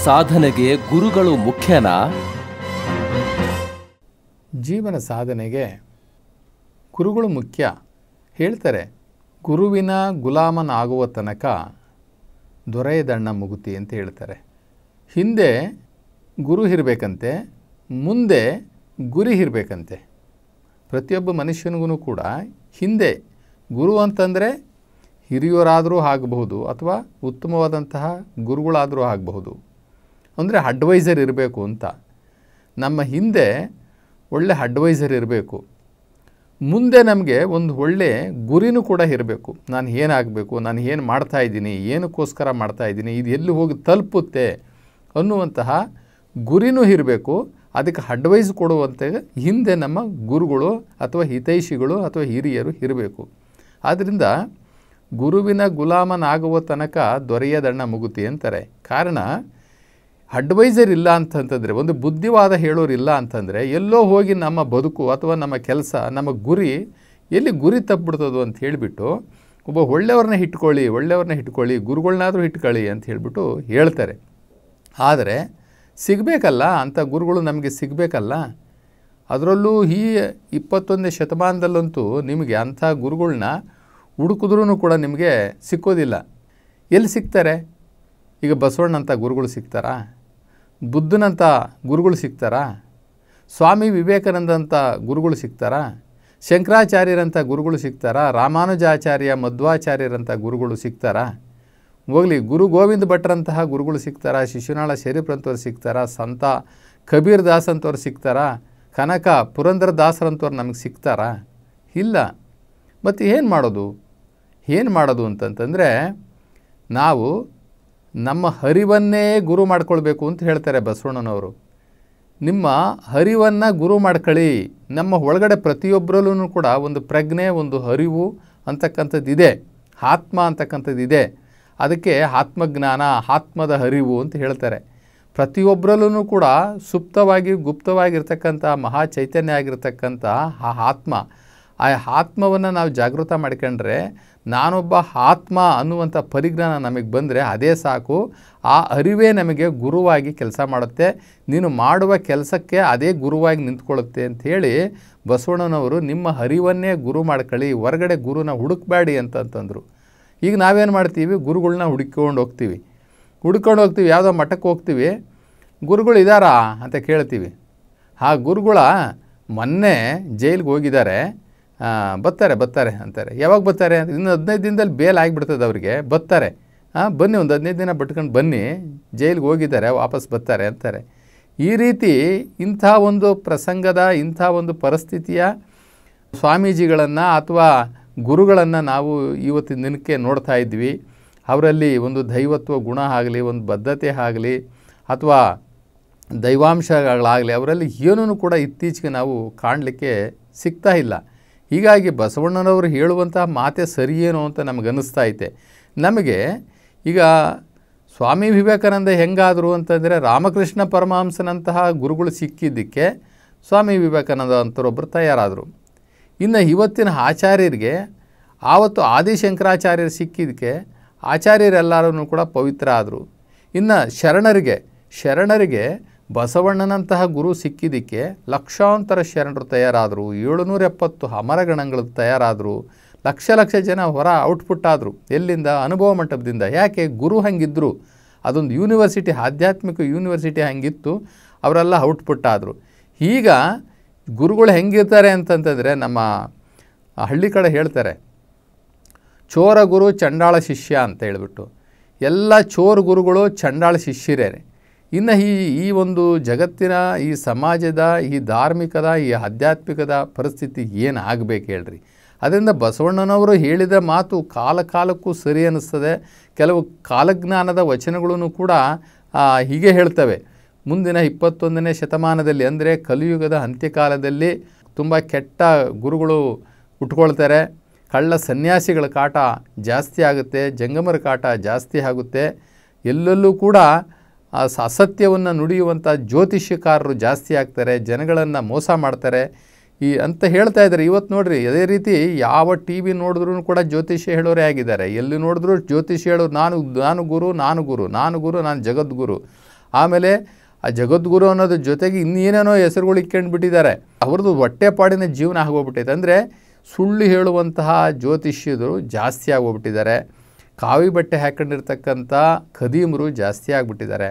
ಸಾಧನೆಗೆ ಗುರುಗಳು ಮುಖ್ಯನಾ? ಜೀವನ ಸಾಧನೆಗೆ ಗುರುಗಳು ಮುಖ್ಯ. ಹೇಳ್ತಾರೆ, ಗುರುವಿನ ಗುಲಾಮನಾಗುವ ತನಕ ದೊರೆಯದಣ್ಣ ಮುಗುತಿ ಅಂತ ಹೇಳ್ತಾರೆ. ಹಿಂದೆ ಗುರು ಇರಬೇಕಂತೆ, ಮುಂದೆ ಗುರಿ ಇರಬೇಕಂತೆ. ಪ್ರತಿಯೊಬ್ಬ ಮನುಷ್ಯನಿಗೂ ಕೂಡ ಹಿಂದೆ ಗುರು ಅಂತಂದರೆ ಹಿರಿಯರಾದರೂ ಆಗಬಹುದು ಅಥವಾ ಉತ್ತಮವಾದಂತಹ ಗುರುಗಳಾದರೂ ಆಗಬಹುದು. ಅಂದರೆ ಅಡ್ವೈಸರ್ ಇರಬೇಕು ಅಂತ. ನಮ್ಮ ಹಿಂದೆ ಒಳ್ಳೆ ಅಡ್ವೈಸರ್ ಇರಬೇಕು, ಮುಂದೆ ನಮಗೆ ಒಂದು ಒಳ್ಳೆ ಗುರಿನೂ ಕೂಡ ಇರಬೇಕು. ನಾನು ಏನಾಗಬೇಕು, ನಾನು ಏನು ಮಾಡ್ತಾಯಿದ್ದೀನಿ, ಏನಕ್ಕೋಸ್ಕರ ಮಾಡ್ತಾಯಿದ್ದೀನಿ, ಇದು ಎಲ್ಲಿ ಹೋಗಿ ತಲುಪುತ್ತೆ ಅನ್ನುವಂತಹ ಗುರಿನೂ ಇರಬೇಕು. ಅದಕ್ಕೆ ಅಡ್ವೈಸ್ ಕೊಡುವಂತೆ ಹಿಂದೆ ನಮ್ಮ ಗುರುಗಳು ಅಥವಾ ಹಿತೈಷಿಗಳು ಅಥವಾ ಹಿರಿಯರು ಇರಬೇಕು. ಆದ್ದರಿಂದ ಗುರುವಿನ ಗುಲಾಮನಾಗುವ ತನಕ ದೊರೆಯದಣ್ಣ ಮುಗುತಿ ಅಂತಾರೆ. ಕಾರಣ, ಅಡ್ವೈಸರ್ ಇಲ್ಲ ಅಂತಂತಂದರೆ, ಒಂದು ಬುದ್ಧಿವಾದ ಹೇಳೋರು ಇಲ್ಲ ಅಂತಂದರೆ ಎಲ್ಲೋ ಹೋಗಿ ನಮ್ಮ ಬದುಕು ಅಥವಾ ನಮ್ಮ ಕೆಲಸ, ನಮ್ಮ ಗುರಿ ಎಲ್ಲಿ ಗುರಿ ತಪ್ಪಿಬಿಡ್ತದೋ ಅಂತ ಹೇಳಿಬಿಟ್ಟು ಒಬ್ಬ ಒಳ್ಳೆಯವ್ರನ್ನ ಇಟ್ಕೊಳ್ಳಿ, ಗುರುಗಳನ್ನಾದರೂ ಇಟ್ಕೊಳ್ಳಿ ಅಂತ ಹೇಳಿಬಿಟ್ಟು ಹೇಳ್ತಾರೆ. ಆದರೆ ಸಿಗಬೇಕಲ್ಲ, ಅಂಥ ಗುರುಗಳು ನಮಗೆ ಸಿಗಬೇಕಲ್ಲ. ಅದರಲ್ಲೂ ಈ 21ನೇ ಶತಮಾನದಲ್ಲಂತೂ ನಿಮಗೆ ಅಂಥ ಗುರುಗಳನ್ನ ಹುಡುಕಿದ್ರೂ ಕೂಡ ನಿಮಗೆ ಸಿಕ್ಕೋದಿಲ್ಲ. ಎಲ್ಲಿ ಸಿಗ್ತಾರೆ? ಈಗ ಬಸವಣ್ಣಂಥ ಗುರುಗಳು ಸಿಗ್ತಾರಾ? ಬುದ್ಧನಂಥ ಗುರುಗಳು ಸಿಗ್ತಾರಾ? ಸ್ವಾಮಿ ವಿವೇಕಾನಂದಂಥ ಗುರುಗಳು ಸಿಗ್ತಾರಾ? ಶಂಕರಾಚಾರ್ಯರಂಥ ಗುರುಗಳು ಸಿಗ್ತಾರಾ? ರಾಮಾನುಜಾಚಾರ್ಯ ಮಧ್ವಾಚಾರ್ಯರಂಥ ಗುರುಗಳು ಸಿಗ್ತಾರಾ? ಹೋಗಲಿ, ಗುರು ಗೋವಿಂದ ಭಟ್ರಂತಹ ಗುರುಗಳು ಸಿಗ್ತಾರಾ? ಶಿಶುನಾಳ ಶರೀಫ್ರಂಥವ್ರು ಸಿಗ್ತಾರಾ? ಸಂತ ಕಬೀರ್ ದಾಸ್ ಅಂಥವ್ರು ಸಿಗ್ತಾರಾ? ಕನಕ ಪುರಂದರ ದಾಸರಂಥವ್ರು ನಮಗೆ ಸಿಗ್ತಾರಾ? ಇಲ್ಲ. ಮತ್ತು ಏನು ಮಾಡೋದು ಅಂತಂತಂದರೆ, ನಾವು ನಮ್ಮ ಹರಿವನ್ನೇ ಗುರು ಮಾಡ್ಕೊಳ್ಬೇಕು ಅಂತ ಹೇಳ್ತಾರೆ ಬಸವಣ್ಣನವರು. ನಿಮ್ಮ ಹರಿವನ್ನು ಗುರು ಮಾಡ್ಕೊಳ್ಳಿ. ನಮ್ಮ ಒಳಗಡೆ ಪ್ರತಿಯೊಬ್ಬರಲ್ಲೂ ಕೂಡ ಒಂದು ಪ್ರಜ್ಞೆ, ಒಂದು ಹರಿವು ಅಂತಕ್ಕಂಥದ್ದಿದೆ, ಆತ್ಮ ಅಂತಕ್ಕಂಥದ್ದಿದೆ. ಅದಕ್ಕೆ ಆತ್ಮಜ್ಞಾನ, ಆತ್ಮದ ಹರಿವು ಅಂತ ಹೇಳ್ತಾರೆ. ಪ್ರತಿಯೊಬ್ಬರಲ್ಲೂ ಕೂಡ ಸುಪ್ತವಾಗಿ ಗುಪ್ತವಾಗಿರ್ತಕ್ಕಂಥ ಮಹಾ ಚೈತನ್ಯ ಆಗಿರ್ತಕ್ಕಂಥ ಆ ಆತ್ಮವನ್ನು ನಾವು ಜಾಗೃತ ಮಾಡ್ಕೊಂಡ್ರೆ, ನಾನೊಬ್ಬ ಆತ್ಮ ಅನ್ನುವಂಥ ಪರಿಜ್ಞಾನ ನಮಗೆ ಬಂದರೆ ಅದೇ ಸಾಕು. ಆ ಅರಿವೇ ನಮಗೆ ಗುರುವಾಗಿ ಕೆಲಸ ಮಾಡುತ್ತೆ. ನೀನು ಮಾಡುವ ಕೆಲಸಕ್ಕೆ ಅದೇ ಗುರುವಾಗಿ ನಿಂತ್ಕೊಳ್ಳುತ್ತೆ ಅಂಥೇಳಿ ಬಸವಣ್ಣನವರು ನಿಮ್ಮ ಅರಿವನ್ನೇ ಗುರು ಮಾಡ್ಕೊಳ್ಳಿ, ಹೊರಗಡೆ ಗುರುನ ಹುಡುಕಬೇಡಿ ಅಂತಂತಂದರು. ಈಗ ನಾವೇನು ಮಾಡ್ತೀವಿ? ಗುರುಗಳನ್ನ ಹುಡುಕೊಂಡು ಹೋಗ್ತೀವಿ, ಯಾವುದೋ ಮಠಕ್ಕೆ ಹೋಗ್ತೀವಿ, ಗುರುಗಳು ಇದ್ದಾರಾ ಅಂತ ಕೇಳ್ತೀವಿ. ಆ ಗುರುಗಳ ಮೊನ್ನೆ ಜೈಲಿಗೆ ಹೋಗಿದ್ದಾರೆ, ಬರ್ತಾರೆ ಅಂತಾರೆ. ಯಾವಾಗ ಬರ್ತಾರೆ? ಇನ್ನು 15 ದಿನದಲ್ಲಿ ಬೇಲ್ ಆಗಿಬಿಡ್ತದೆ ಅವರಿಗೆ. ಬರ್ತಾರೆ, ಬನ್ನಿ, ಒಂದು 15 ದಿನ ಬಿಟ್ಕೊಂಡು ಬನ್ನಿ, ಜೈಲಿಗೆ ಹೋಗಿದ್ದಾರೆ, ವಾಪಸ್ ಬರ್ತಾರೆ ಅಂತಾರೆ. ಈ ರೀತಿ ಇಂಥ ಒಂದು ಪ್ರಸಂಗದ, ಇಂಥ ಒಂದು ಪರಿಸ್ಥಿತಿಯ ಸ್ವಾಮೀಜಿಗಳನ್ನು ಅಥವಾ ಗುರುಗಳನ್ನು ನಾವು ಇವತ್ತಿನ ದಿನಕ್ಕೆ ನೋಡ್ತಾ ಇದ್ವಿ. ಅವರಲ್ಲಿ ಒಂದು ದೈವತ್ವ ಗುಣ ಆಗಲಿ, ಒಂದು ಬದ್ಧತೆ ಆಗಲಿ ಅಥವಾ ದೈವಾಂಶಗಳಾಗಲಿ ಅವರಲ್ಲಿ ಏನೂ ಕೂಡ ಇತ್ತೀಚೆಗೆ ನಾವು ಕಾಣಲಿಕ್ಕೆ ಸಿಗ್ತಾ ಇಲ್ಲ. ಹೀಗಾಗಿ ಬಸವಣ್ಣನವರು ಹೇಳುವಂತಹ ಮಾತೆ ಸರಿಯೇನೋ ಅಂತ ನಮಗನ್ನಿಸ್ತಾ ಐತೆ. ನಮಗೆ ಈಗ ಸ್ವಾಮಿ ವಿವೇಕಾನಂದ ಹೆಂಗಾದರು ಅಂತಂದರೆ, ರಾಮಕೃಷ್ಣ ಪರಮಹಂಸನಂತಹ ಗುರುಗಳು ಸಿಕ್ಕಿದ್ದಕ್ಕೆ ಸ್ವಾಮಿ ವಿವೇಕಾನಂದ ಅಂತರೊಬ್ಬರು ತಯಾರಾದರು. ಇನ್ನು ಇವತ್ತಿನ ಆಚಾರ್ಯರಿಗೆ, ಆವತ್ತು ಆದಿಶಂಕರಾಚಾರ್ಯರು ಸಿಕ್ಕಿದ್ದಕ್ಕೆ ಆಚಾರ್ಯರೆಲ್ಲರೂ ಕೂಡ ಪವಿತ್ರ ಆದರು. ಇನ್ನು ಶರಣರಿಗೆ ಬಸವಣ್ಣನಂತಹ ಗುರು ಸಿಕ್ಕಿದ್ದಕ್ಕೆ ಲಕ್ಷಾಂತರ ಶರಣರು ತಯಾರಾದರು, 770 ಅಮರಗಣಗಳು ತಯಾರಾದರು, ಲಕ್ಷ ಜನ ಔಟ್ಪುಟ್ ಆದರು. ಎಲ್ಲಿಂದ? ಅನುಭವ ಮಂಟಪದಿಂದ. ಯಾಕೆ? ಗುರು ಹಂಗಿದ್ರು, ಅದೊಂದು ಯೂನಿವರ್ಸಿಟಿ, ಆಧ್ಯಾತ್ಮಿಕ ಯೂನಿವರ್ಸಿಟಿ ಹಂಗಿತ್ತು, ಅವರೆಲ್ಲ ಔಟ್ಪುಟ್ ಆದರು. ಈಗ ಗುರುಗಳು ಹೆಂಗಿರ್ತಾರೆ ಅಂತಂತಂದರೆ, ನಮ್ಮ ಹಳ್ಳಿ ಕಡೆ ಹೇಳ್ತಾರೆ, ಚೋರ ಗುರು ಚಂಡಾಳ ಶಿಷ್ಯ ಅಂತ ಹೇಳ್ಬಿಟ್ಟು. ಎಲ್ಲ ಚೋರ ಗುರುಗಳು ಚಂಡಾಳ ಶಿಷ್ಯರೇ. ಇನ್ನು ಈ ಒಂದು ಜಗತ್ತಿನ, ಈ ಸಮಾಜದ, ಈ ಧಾರ್ಮಿಕದ, ಈ ಆಧ್ಯಾತ್ಮಿಕದ ಪರಿಸ್ಥಿತಿ ಏನು ಆಗಬೇಕು ಹೇಳ್ರಿ? ಅದರಿಂದ ಬಸವಣ್ಣನವರು ಹೇಳಿದ ಮಾತು ಕಾಲಕ್ಕೂ ಸರಿ ಅನ್ನಿಸ್ತದೆ. ಕೆಲವು ಕಾಲಜ್ಞಾನದ ವಚನಗಳೂ ಕೂಡ ಹೀಗೆ ಹೇಳ್ತವೆ. ಮುಂದಿನ 21ನೇ ಶತಮಾನದಲ್ಲಿ, ಅಂದರೆ ಕಲಿಯುಗದ ಅಂತ್ಯಕಾಲದಲ್ಲಿ ತುಂಬ ಕೆಟ್ಟ ಗುರುಗಳು ಹುಟ್ಕೊಳ್ತಾರೆ, ಕಳ್ಳ ಸನ್ಯಾಸಿಗಳ ಕಾಟ ಜಾಸ್ತಿ ಆಗುತ್ತೆ, ಜಂಗಮರ ಕಾಟ ಜಾಸ್ತಿ ಆಗುತ್ತೆ, ಎಲ್ಲೆಲ್ಲೂ ಕೂಡ ಅಸತ್ಯವನ್ನು ನುಡಿಯುವಂಥ ಜ್ಯೋತಿಷ್ಯಕಾರರು ಜಾಸ್ತಿ ಆಗ್ತಾರೆ, ಜನಗಳನ್ನು ಮೋಸ ಮಾಡ್ತಾರೆ ಅಂತ ಹೇಳ್ತಾ ಇದ್ದಾರೆ. ಇವತ್ತು ನೋಡ್ರಿ, ಅದೇ ರೀತಿ ಯಾವ ಟಿ ವಿ ನೋಡಿದ್ರೂ ಕೂಡ ಜ್ಯೋತಿಷ್ಯ ಹೇಳೋರೇ ಆಗಿದ್ದಾರೆ. ಎಲ್ಲಿ ನೋಡಿದ್ರು ಜ್ಯೋತಿಷ್ಯ ಹೇಳೋರು, ನಾನು ಗುರು, ನಾನು ಜಗದ್ಗುರು. ಆಮೇಲೆ ಆ ಜಗದ್ಗುರು ಅನ್ನೋದ್ರ ಜೊತೆಗೆ ಇನ್ನೇನೇನೋ ಹೆಸರುಗಳು ಇಟ್ಕೊಂಡ್ಬಿಟ್ಟಿದ್ದಾರೆ. ಅವ್ರದ್ದು ಹೊಟ್ಟೆಪಾಡಿನ ಜೀವನ ಆಗೋಗ್ಬಿಟ್ಟೈತೆ. ಅಂದರೆ ಸುಳ್ಳು ಹೇಳುವಂತಹ ಜ್ಯೋತಿಷ್ಯರು ಜಾಸ್ತಿ ಆಗೋಗ್ಬಿಟ್ಟಿದ್ದಾರೆ. ಕಾವಿ ಬಟ್ಟೆ ಹಾಕ್ಕೊಂಡಿರ್ತಕ್ಕಂಥ ಖದೀಮರು ಜಾಸ್ತಿ ಆಗಿಬಿಟ್ಟಿದ್ದಾರೆ.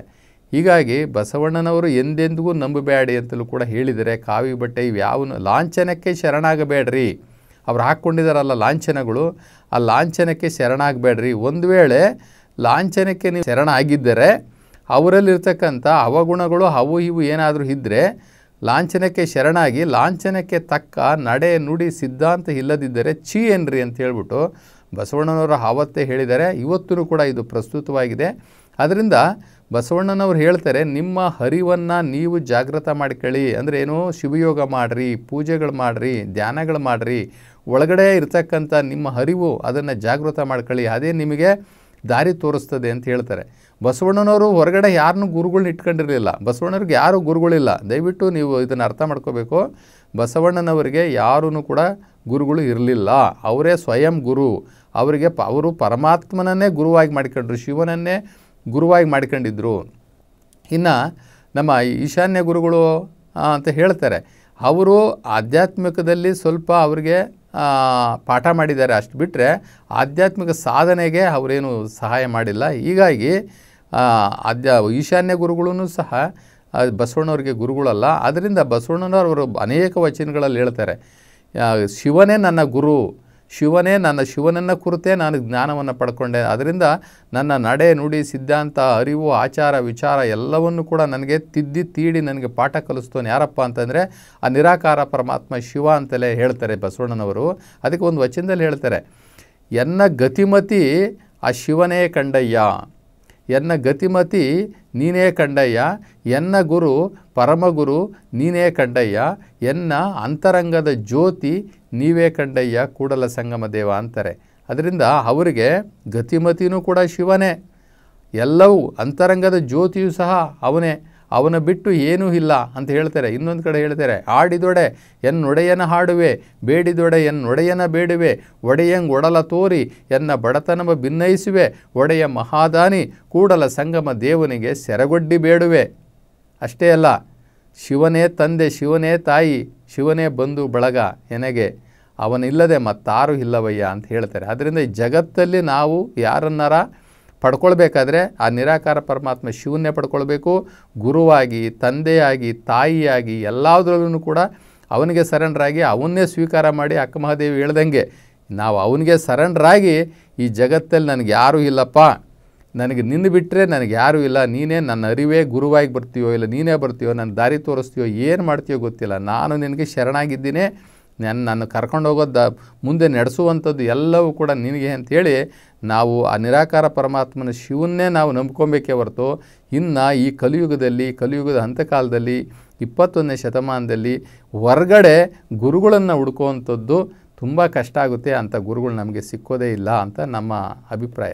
ಹೀಗಾಗಿ ಬಸವಣ್ಣನವರು ಎಂದೆಂದಿಗೂ ನಂಬಬೇಡಿ ಅಂತಲೂ ಕೂಡ ಹೇಳಿದರೆ, ಕಾವಿ ಬಟ್ಟೆ ಇವ್ಯಾವನು ಲಾಂಛನಕ್ಕೆ ಶರಣಾಗಬೇಡ್ರಿ. ಅವ್ರು ಹಾಕ್ಕೊಂಡಿದ್ದಾರಲ್ಲ ಲಾಂಛನಗಳು, ಆ ಲಾಂಛನಕ್ಕೆ ಶರಣಾಗಬೇಡ್ರಿ. ಒಂದು ವೇಳೆ ಲಾಂಛನಕ್ಕೆ ನೀವು ಶರಣ ಆಗಿದ್ದರೆ ಅವರಲ್ಲಿರ್ತಕ್ಕಂಥ ಅವಗುಣಗಳು ಅವು ಇವು ಏನಾದರೂ ಇದ್ದರೆ ಲಾಂಛನಕ್ಕೆ ಶರಣಾಗಿ ಲಾಂಛನಕ್ಕೆ ತಕ್ಕ ನಡೆ ನುಡಿ ಸಿದ್ಧಾಂತ ಇಲ್ಲದಿದ್ದರೆ ಛೀ ಏನ್ರಿ ಅಂತ ಹೇಳ್ಬಿಟ್ಟು ಬಸವಣ್ಣನವರು ಆವತ್ತೇ ಹೇಳಿದ್ದಾರೆ. ಇವತ್ತೂ ಕೂಡ ಇದು ಪ್ರಸ್ತುತವಾಗಿದೆ. ಅದರಿಂದ ಬಸವಣ್ಣನವ್ರು ಹೇಳ್ತಾರೆ, ನಿಮ್ಮ ಹರಿವನ್ನು ನೀವು ಜಾಗೃತ ಮಾಡ್ಕೊಳ್ಳಿ. ಅಂದರೆ ಏನು, ಶಿವಯೋಗ ಮಾಡಿರಿ, ಪೂಜೆಗಳು ಮಾಡಿರಿ, ಧ್ಯಾನಗಳು ಮಾಡಿರಿ. ಒಳಗಡೆ ಇರ್ತಕ್ಕಂಥ ನಿಮ್ಮ ಹರಿವು ಅದನ್ನು ಜಾಗೃತ ಮಾಡ್ಕೊಳ್ಳಿ, ಅದೇ ನಿಮಗೆ ದಾರಿ ತೋರಿಸ್ತದೆ ಅಂತ ಹೇಳ್ತಾರೆ. ಬಸವಣ್ಣನವರು ಹೊರಗಡೆ ಯಾರನ್ನೂ ಗುರುಗಳನ್ನ ಇಟ್ಕೊಂಡಿರಲಿಲ್ಲ. ಬಸವಣ್ಣವ್ರಿಗೆ ಯಾರೂ ಗುರುಗಳಿಲ್ಲ. ದಯವಿಟ್ಟು ನೀವು ಇದನ್ನು ಅರ್ಥ ಮಾಡ್ಕೋಬೇಕು. ಬಸವಣ್ಣನವರಿಗೆ ಯಾರೂ ಕೂಡ ಗುರುಗಳು ಇರಲಿಲ್ಲ. ಅವರೇ ಸ್ವಯಂ ಗುರು. ಅವರು ಪರಮಾತ್ಮನನ್ನೇ ಗುರುವಾಗಿ ಮಾಡಿಕೊಂಡ್ರು, ಶಿವನನ್ನೇ ಗುರುವಾಗಿ ಮಾಡ್ಕೊಂಡಿದ್ರು. ಇನ್ನು ನಮ್ಮ ಈಶಾನ್ಯ ಗುರುಗಳು ಅಂತ ಹೇಳ್ತಾರೆ, ಅವರು ಆಧ್ಯಾತ್ಮಿಕದಲ್ಲಿ ಸ್ವಲ್ಪ ಅವರಿಗೆ ಪಾಠ ಮಾಡಿದ್ದಾರೆ. ಅಷ್ಟು ಬಿಟ್ಟರೆ ಆಧ್ಯಾತ್ಮಿಕ ಸಾಧನೆಗೆ ಅವರೇನು ಸಹಾಯ ಮಾಡಿಲ್ಲ. ಹೀಗಾಗಿ ಈಶಾನ್ಯ ಗುರುಗಳೂ ಸಹ ಬಸವಣ್ಣವ್ರಿಗೆ ಗುರುಗಳಲ್ಲ. ಅದರಿಂದ ಬಸವಣ್ಣನವರು ಅನೇಕ ವಚನಗಳಲ್ಲಿ ಹೇಳ್ತಾರೆ, ಶಿವನೇ ನನ್ನ ಗುರು, ಶಿವನನ್ನು ಕುರಿತೇ ನಾನು ಜ್ಞಾನವನ್ನು ಪಡ್ಕೊಂಡೆ. ಅದರಿಂದ ನನ್ನ ನಡೆ ನುಡಿ ಸಿದ್ಧಾಂತ ಅರಿವು ಆಚಾರ ವಿಚಾರ ಎಲ್ಲವನ್ನು ಕೂಡ ನನಗೆ ತಿದ್ದಿ ತೀಡಿ ನನಗೆ ಪಾಠ ಕಲಿಸ್ತೋನು ಯಾರಪ್ಪ ಅಂತಂದರೆ ಆ ನಿರಾಕಾರ ಪರಮಾತ್ಮ ಶಿವ ಅಂತಲೇ ಹೇಳ್ತಾರೆ ಬಸವಣ್ಣನವರು. ಅದಕ್ಕೆ ಒಂದು ವಚನದಲ್ಲಿ ಹೇಳ್ತಾರೆ, ಎನ್ನ ಗತಿಮತಿ ಆ ಶಿವನೇ ಕಂಡಯ್ಯ, ಎನ್ನ ಗತಿಮತಿ ನೀನೇ ಕಂಡಯ್ಯ, ಎನ್ನ ಗುರು ಪರಮಗುರು ನೀನೇ ಕಂಡಯ್ಯ, ಎನ್ನ ಅಂತರಂಗದ ಜ್ಯೋತಿ ನೀವೇ ಕಂಡಯ್ಯ ಕೂಡಲ ಸಂಗಮ ದೇವ ಅಂತಾರೆ. ಅದರಿಂದ ಅವರಿಗೆ ಗತಿಮತಿನೂ ಕೂಡ ಶಿವನೇ, ಎಲ್ಲವೂ ಅಂತರಂಗದ ಜ್ಯೋತಿಯೂ ಸಹ ಅವನೇ, ಅವನ ಬಿಟ್ಟು ಏನೂ ಇಲ್ಲ ಅಂತ ಹೇಳ್ತಾರೆ. ಇನ್ನೊಂದು ಕಡೆ ಹೇಳ್ತಾರೆ, ಆಡಿದೊಡೆ ಎನ್ನೊಡೆಯನ ಹಾಡುವೆ, ಬೇಡಿದೊಡೆ ಎನ್ನೊಡೆಯನ ಬೇಡುವೆ, ಒಡೆಯಂಗೆ ಒಡಲ ತೋರಿ ಎನ್ನ ಬಡತನವ ಭಿನ್ನಯಿಸುವೆ, ಒಡೆಯ ಮಹಾದಾನಿ ಕೂಡಲ ಸಂಗಮ ದೇವನಿಗೆ ಸೆರಗೊಡ್ಡಿ ಬೇಡುವೆ. ಅಷ್ಟೇ ಅಲ್ಲ, ಶಿವನೇ ತಂದೆ, ಶಿವನೇ ತಾಯಿ, ಶಿವನೇ ಬಂಧು ಬಳಗ ಎನಗೆ, ಅವನಿಲ್ಲದೆ ಮತ್ತಾರೂ ಇಲ್ಲವಯ್ಯ ಅಂತ ಹೇಳ್ತಾರೆ. ಅದರಿಂದ ಈ ಜಗತ್ತಲ್ಲಿ ನಾವು ಯಾರನ್ನಾರ ಪಡ್ಕೊಳ್ಬೇಕಾದ್ರೆ ಆ ನಿರಾಕಾರ ಪರಮಾತ್ಮ ಶಿವನ್ನೇ ಪಡ್ಕೊಳ್ಬೇಕು. ಗುರುವಾಗಿ, ತಂದೆಯಾಗಿ, ತಾಯಿಯಾಗಿ ಎಲ್ಲದರಲ್ಲೂ ಕೂಡ ಅವನಿಗೆ ಸರೆಂಡ್ರಾಗಿ ಅವನ್ನೇ ಸ್ವೀಕಾರ ಮಾಡಿ, ಅಕ್ಕ ಮಹಾದೇವಿ ಹೇಳ್ದಂಗೆ ನಾವು ಅವನಿಗೆ ಸರೆಂಡ್ರಾಗಿ ಈ ಜಗತ್ತಲ್ಲಿ ನನಗೆ ಯಾರೂ ಇಲ್ಲಪ್ಪ, ನನಗೆ ನಿನ್ನ ಬಿಟ್ಟರೆ ನನಗೆ ಯಾರೂ ಇಲ್ಲ, ನೀನೇ ನನ್ನ ಅರಿವೇ ಗುರುವಾಗಿ ಬರ್ತೀಯೋ ಇಲ್ಲ ನೀನೇ ಬರ್ತೀಯೋ, ನನ್ನ ದಾರಿ ತೋರಿಸ್ತೀಯೋ, ಏನು ಮಾಡ್ತೀಯೋ ಗೊತ್ತಿಲ್ಲ, ನಾನು ನಿನಗೆ ಶರಣಾಗಿದ್ದೀನಿ, ನನ್ನ ಕರ್ಕೊಂಡು ಹೋಗೋದು ಮುಂದೆ ನಡೆಸುವಂಥದ್ದು ಎಲ್ಲವೂ ಕೂಡ ನಿನಗೆ ಅಂಥೇಳಿ ನಾವು ಆ ನಿರಾಕಾರ ಪರಮಾತ್ಮನ ಶಿವನ್ನೇ ನಾವು ನಂಬ್ಕೊಬೇಕೇ ಹೊರತು ಇನ್ನು ಈ ಕಲಿಯುಗದ ಹಂತಕಾಲದಲ್ಲಿ 21ನೇ ಶತಮಾನದಲ್ಲಿ ಹೊರಗಡೆ ಗುರುಗಳನ್ನು ಹುಡ್ಕೋವಂಥದ್ದು ತುಂಬ ಕಷ್ಟ ಆಗುತ್ತೆ. ಅಂಥ ಗುರುಗಳು ನಮಗೆ ಸಿಕ್ಕೋದೇ ಇಲ್ಲ ಅಂತ ನಮ್ಮ ಅಭಿಪ್ರಾಯ.